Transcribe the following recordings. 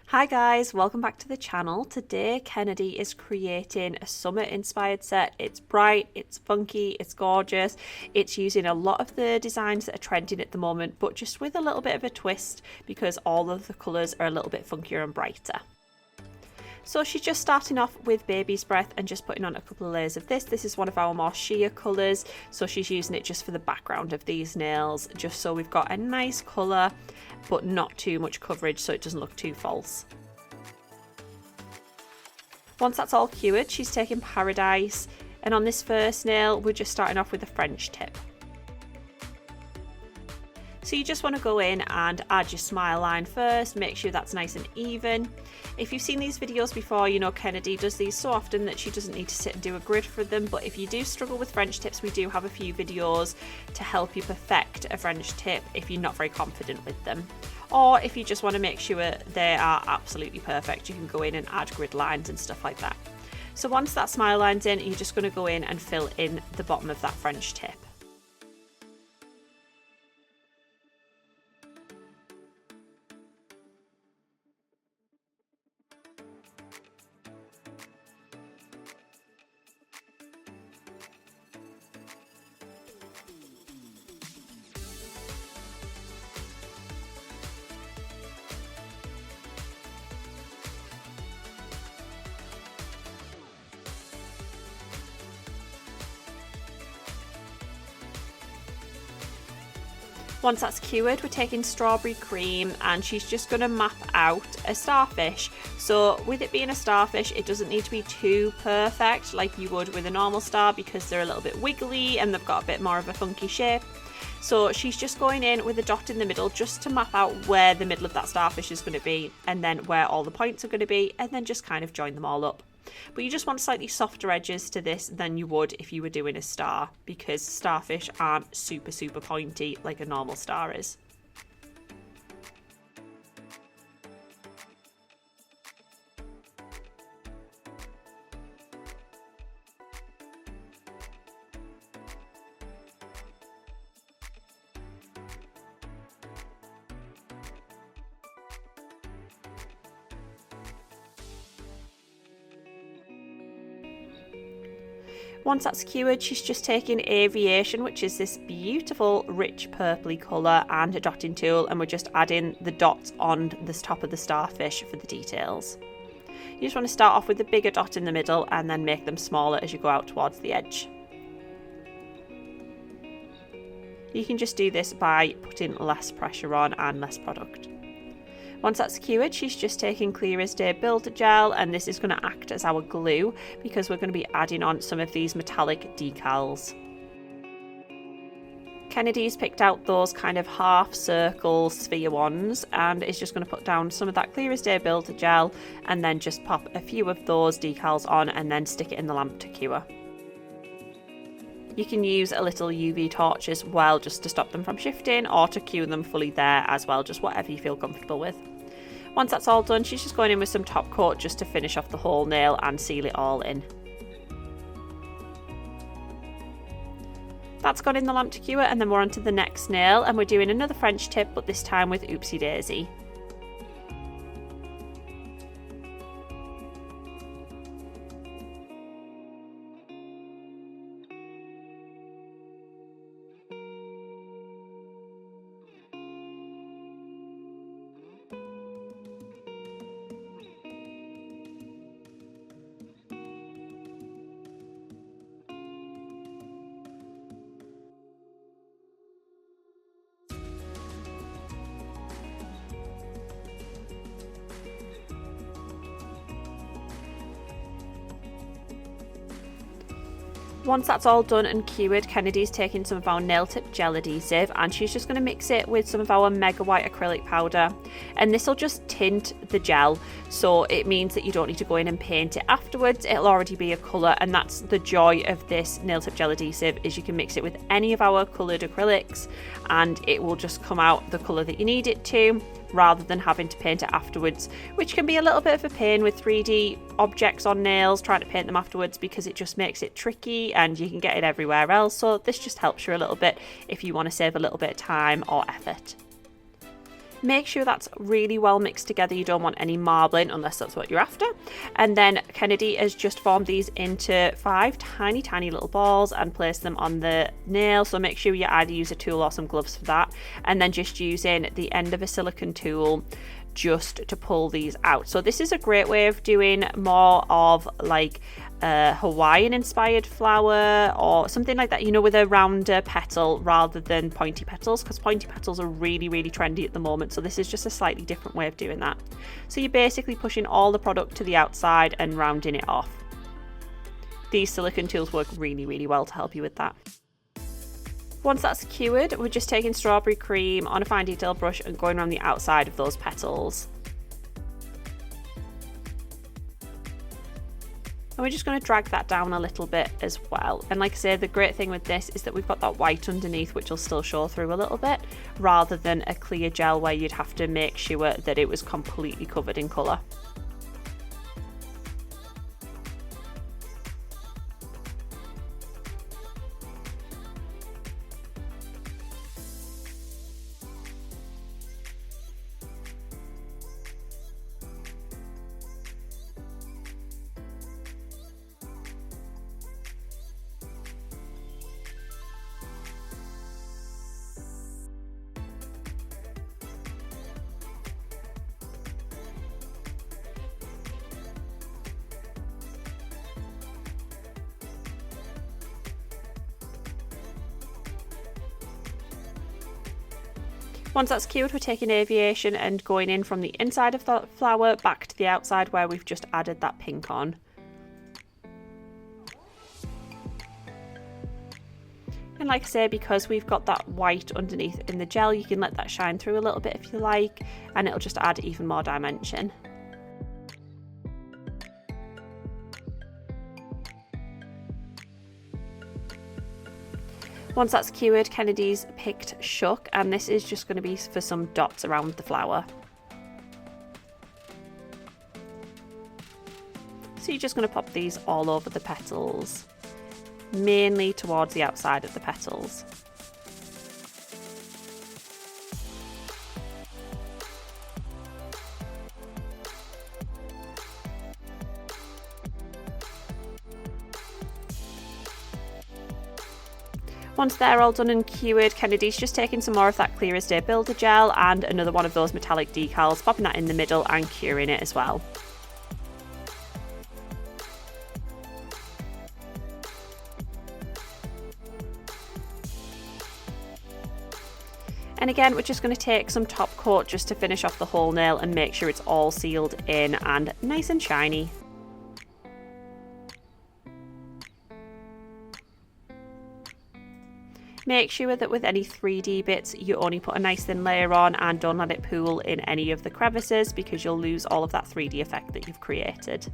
Hi guys, welcome back to the channel. Today Kenedi is creating a summer inspired set. It's bright, it's funky, it's gorgeous. It's using a lot of the designs that are trending at the moment, but just with a little bit of a twist because all of the colours are a little bit funkier and brighter. So she's just starting off with Baby's Breath and just putting on a couple of layers of this. This is one of our more sheer colours, so she's using it just for the background of these nails, just so we've got a nice colour but not too much coverage so it doesn't look too false. Once that's all cured, she's taking Paradise, and on this first nail we're just starting off with a French tip. So you just want to go in and add your smile line first, make sure that's nice and even. If you've seen these videos before, you know Kenedi does these so often that she doesn't need to sit and do a grid for them, but if you do struggle with French tips, we do have a few videos to help you perfect a French tip if you're not very confident with them. Or if you just want to make sure they are absolutely perfect, you can go in and add grid lines and stuff like that. So once that smile line's in, you're just going to go in and fill in the bottom of that French tip. Once that's cured, we're taking Strawberry Cream and she's just going to map out a starfish. So with it being a starfish, it doesn't need to be too perfect like you would with a normal star because they're a little bit wiggly and they've got a bit more of a funky shape. So she's just going in with a dot in the middle just to map out where the middle of that starfish is going to be and then where all the points are going to be, and then just kind of join them all up. But you just want slightly softer edges to this than you would if you were doing a star, because starfish aren't super pointy like a normal star is. Once that's cured, she's just taking Aviation, which is this beautiful rich purpley colour, and a dotting tool, and we're just adding the dots on the top of the starfish for the details. You just want to start off with the bigger dot in the middle and then make them smaller as you go out towards the edge. You can just do this by putting less pressure on and less product. Once that's cured, she's just taking Clear as Day Builder Gel, and this is going to act as our glue because we're going to be adding on some of these metallic decals. Kenedi's picked out those kind of half circle sphere ones and is just going to put down some of that Clear as Day Builder Gel and then just pop a few of those decals on and then stick it in the lamp to cure. You can use a little UV torch as well just to stop them from shifting, or to cure them fully there as well, just whatever you feel comfortable with. Once that's all done, she's just going in with some top coat just to finish off the whole nail and seal it all in. That's gone in the lamp to cure, and then we're on to the next nail and we're doing another French tip, but this time with Oopsy Daisy. Once that's all done and cured, Kenedi's taking some of our nail tip gel adhesive and she's just going to mix it with some of our mega white acrylic powder, and this will just tint the gel, so it means that you don't need to go in and paint it afterwards. It'll already be a colour, and that's the joy of this nail tip gel adhesive, is you can mix it with any of our coloured acrylics and it will just come out the colour that you need it to, rather than having to paint it afterwards, which can be a little bit of a pain with 3D objects on nails, trying to paint them afterwards, because it just makes it tricky and you can get it everywhere else. So this just helps you a little bit if you want to save a little bit of time or effort. Make sure that's really well mixed together. You don't want any marbling unless that's what you're after. And then Kenedi has just formed these into 5 tiny little balls and placed them on the nail. So make sure you either use a tool or some gloves for that. And then just using the end of a silicone tool just to pull these out. So this is a great way of doing more of like a Hawaiian inspired flower or something like that, you know, with a rounder petal rather than pointy petals, because pointy petals are really trendy at the moment. So this is just a slightly different way of doing that. So you're basically pushing all the product to the outside and rounding it off. These silicone tools work really well to help you with that. Once that's cured, we're just taking strawberry cream on a fine detail brush and going around the outside of those petals. And we're just going to drag that down a little bit as well. And like I say, the great thing with this is that we've got that white underneath, which will still show through a little bit, rather than a clear gel where you'd have to make sure that it was completely covered in colour. Once that's cured, we're taking Aviation and going in from the inside of the flower back to the outside where we've just added that pink on. And like I say, because we've got that white underneath in the gel, you can let that shine through a little bit if you like, and it'll just add even more dimension. Once that's cured, Kenedi's picked Shuck, and this is just going to be for some dots around the flower. So you're just going to pop these all over the petals, mainly towards the outside of the petals. Once they're all done and cured, Kenedi's just taking some more of that Clear as Day Builder gel and another one of those metallic decals, popping that in the middle and curing it as well. And again, we're just going to take some top coat just to finish off the whole nail and make sure it's all sealed in and nice and shiny. Make sure that with any 3D bits you only put a nice thin layer on and don't let it pool in any of the crevices, because you'll lose all of that 3D effect that you've created.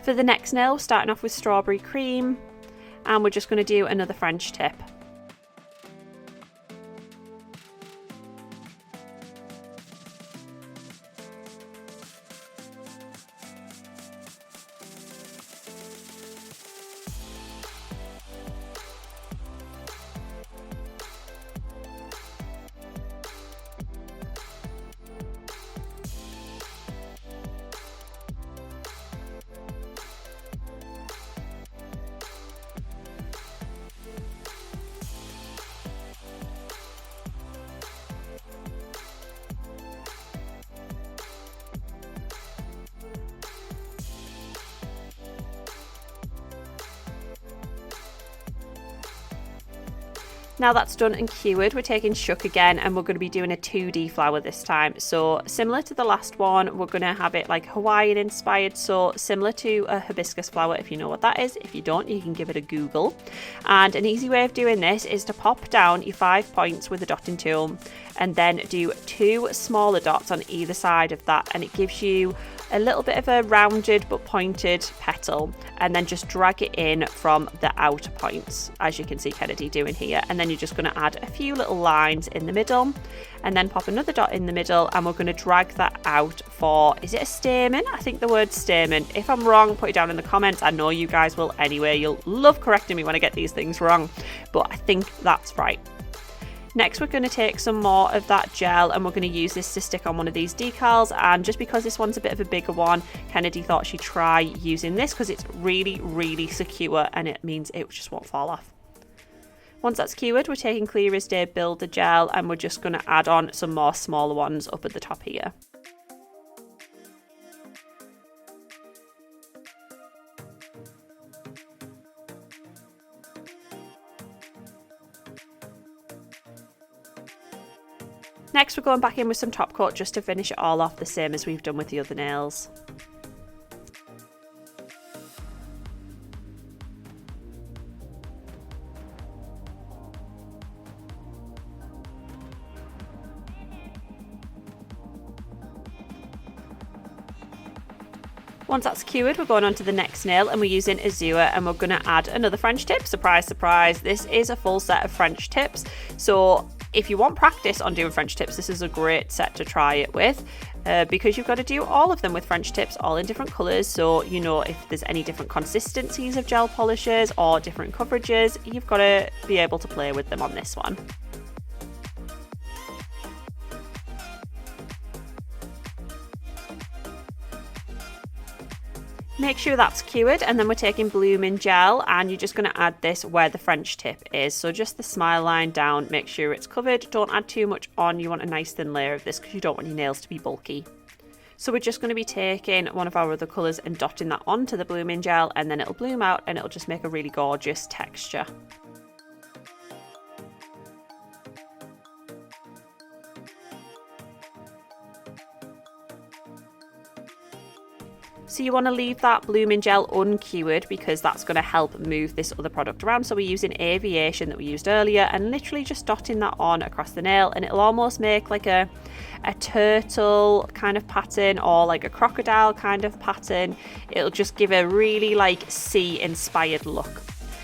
For the next nail, we're starting off with strawberry cream, and we're just going to do another French tip. Now that's done and cured, we're taking Shuck again, and we're going to be doing a 2D flower this time. So similar to the last one, we're going to have it like Hawaiian inspired, so similar to a hibiscus flower, if you know what that is. If you don't, you can give it a Google. And an easy way of doing this is to pop down your 5 points with a dotting tool and then do 2 smaller dots on either side of that, and it gives you a little bit of a rounded but pointed petal, and then just drag it in from the outer points, as you can see Kenedi doing here. And then you're just going to add a few little lines in the middle, and then pop another dot in the middle, and we're going to drag that out for, is it a stamen? I think the word's stamen. If I'm wrong, put it down in the comments. I know you guys will anyway. You'll love correcting me when I get these things wrong, but I think that's right. Next, we're going to take some more of that gel, and we're going to use this to stick on one of these decals. And just because this one's a bit of a bigger one, Kenedi thought she'd try using this because it's really, really secure, and it means it just won't fall off. Once that's cured, we're taking Clear as Day Builder Gel, and we're just going to add on some more smaller ones up at the top here. Next, we're going back in with some top coat just to finish it all off the same as we've done with the other nails. Once that's cured, we're going on to the next nail, and we're using Azure, and we're going to add another French tip. Surprise, surprise, this is a full set of French tips. So if you want practice on doing French tips, this is a great set to try it with, because you've got to do all of them with French tips, all in different colours. So you know, if there's any different consistencies of gel polishes or different coverages, you've got to be able to play with them on this one. Make sure that's cured, and then we're taking blooming gel, and you're just going to add this where the French tip is. So just the smile line down, make sure it's covered. Don't add too much on. You want a nice thin layer of this because you don't want your nails to be bulky. So we're just going to be taking one of our other colours and dotting that onto the blooming gel, and then it'll bloom out and it'll just make a really gorgeous texture. So you want to leave that blooming gel uncured because that's going to help move this other product around. So we're using Aviation that we used earlier, and literally just dotting that on across the nail, and it'll almost make like a turtle kind of pattern, or like a crocodile kind of pattern. It'll just give a really like sea inspired look.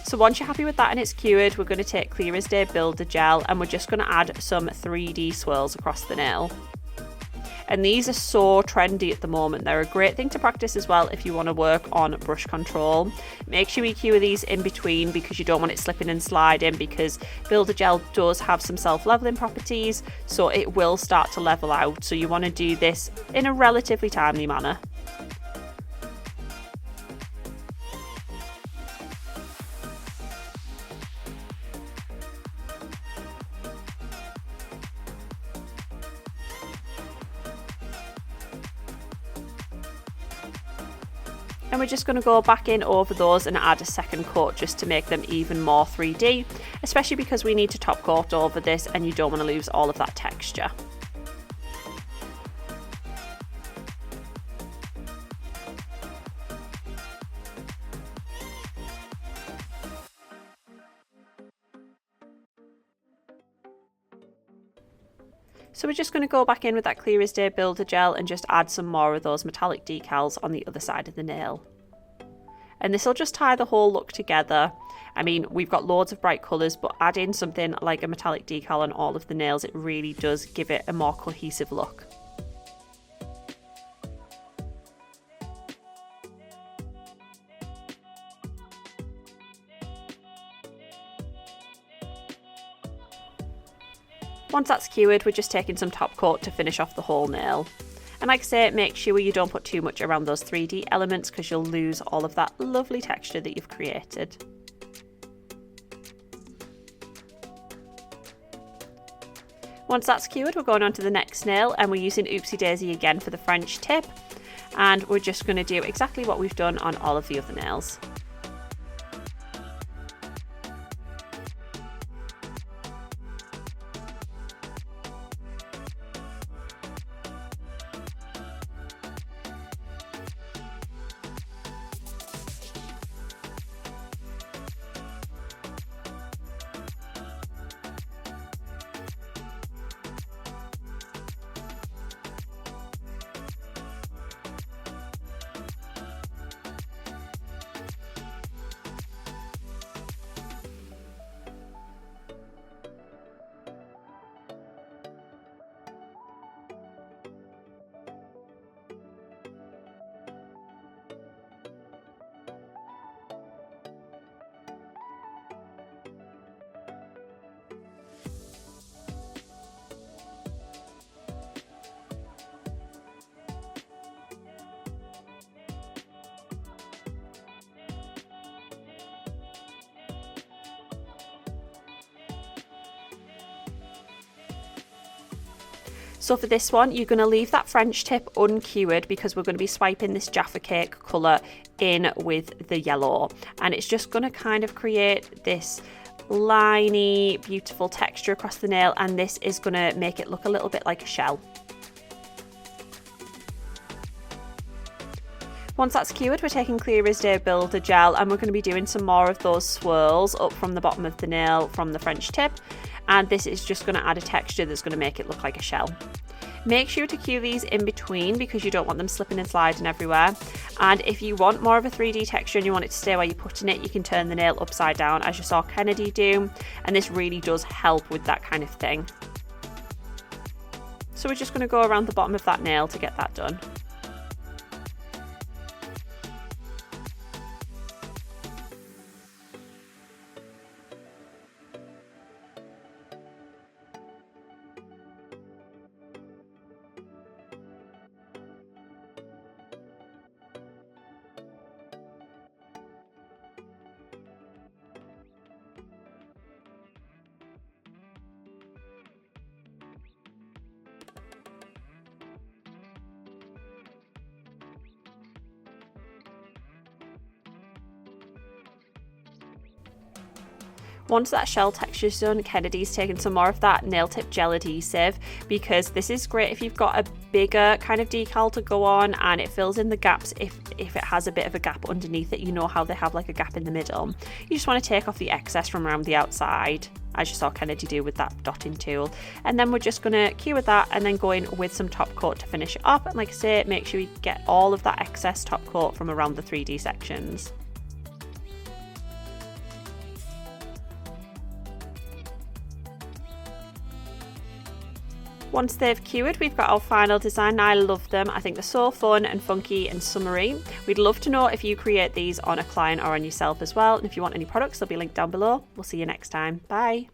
So once you're happy with that and it's cured, we're going to take Clear as Day Builder Gel, and we're just going to add some 3D swirls across the nail. And these are so trendy at the moment. They're a great thing to practice as well if you want to work on brush control. Make sure you cure these in between because you don't want it slipping and sliding, because Builder Gel does have some self-leveling properties, so it will start to level out. So you want to do this in a relatively timely manner. And we're just going to go back in over those and add a second coat just to make them even more 3D, especially because we need to top coat over this and you don't want to lose all of that texture. So we're just going to go back in with that Clear as Day Builder Gel and just add some more of those metallic decals on the other side of the nail. And this will just tie the whole look together. I mean, we've got loads of bright colours, but adding something like a metallic decal on all of the nails, it really does give it a more cohesive look. Once that's cured, we're just taking some top coat to finish off the whole nail. And like I say, make sure you don't put too much around those 3D elements because you'll lose all of that lovely texture that you've created. Once that's cured, we're going on to the next nail, and we're using Oopsy Daisy again for the French tip. And we're just going to do exactly what we've done on all of the other nails. So for this one, you're going to leave that French tip uncured because we're going to be swiping this Jaffa Cake colour in with the yellow. And it's just going to kind of create this liney, beautiful texture across the nail, and this is going to make it look a little bit like a shell. Once that's cured, we're taking Clear as Day Builder Gel and we're going to be doing some more of those swirls up from the bottom of the nail from the French tip, and this is just going to add a texture that's going to make it look like a shell. Make sure to cure these in between because you don't want them slipping and sliding everywhere. And if you want more of a 3D texture and you want it to stay where you're putting it, you can turn the nail upside down as you saw Kenedi do, and this really does help with that kind of thing. So we're just going to go around the bottom of that nail to get that done. Once that shell texture is done, Kenedi's taken some more of that nail tip gel adhesive because this is great if you've got a bigger kind of decal to go on and it fills in the gaps if it has a bit of a gap underneath it. You know how they have like a gap in the middle. You just want to take off the excess from around the outside, as you saw Kenedi do with that dotting tool. And then we're just going to cure that and then go in with some top coat to finish it up. And like I say, make sure you get all of that excess top coat from around the 3D sections. Once they've cured, we've got our final design. I love them. I think they're so fun and funky and summery. We'd love to know if you create these on a client or on yourself as well. And if you want any products, they'll be linked down below. We'll see you next time. Bye.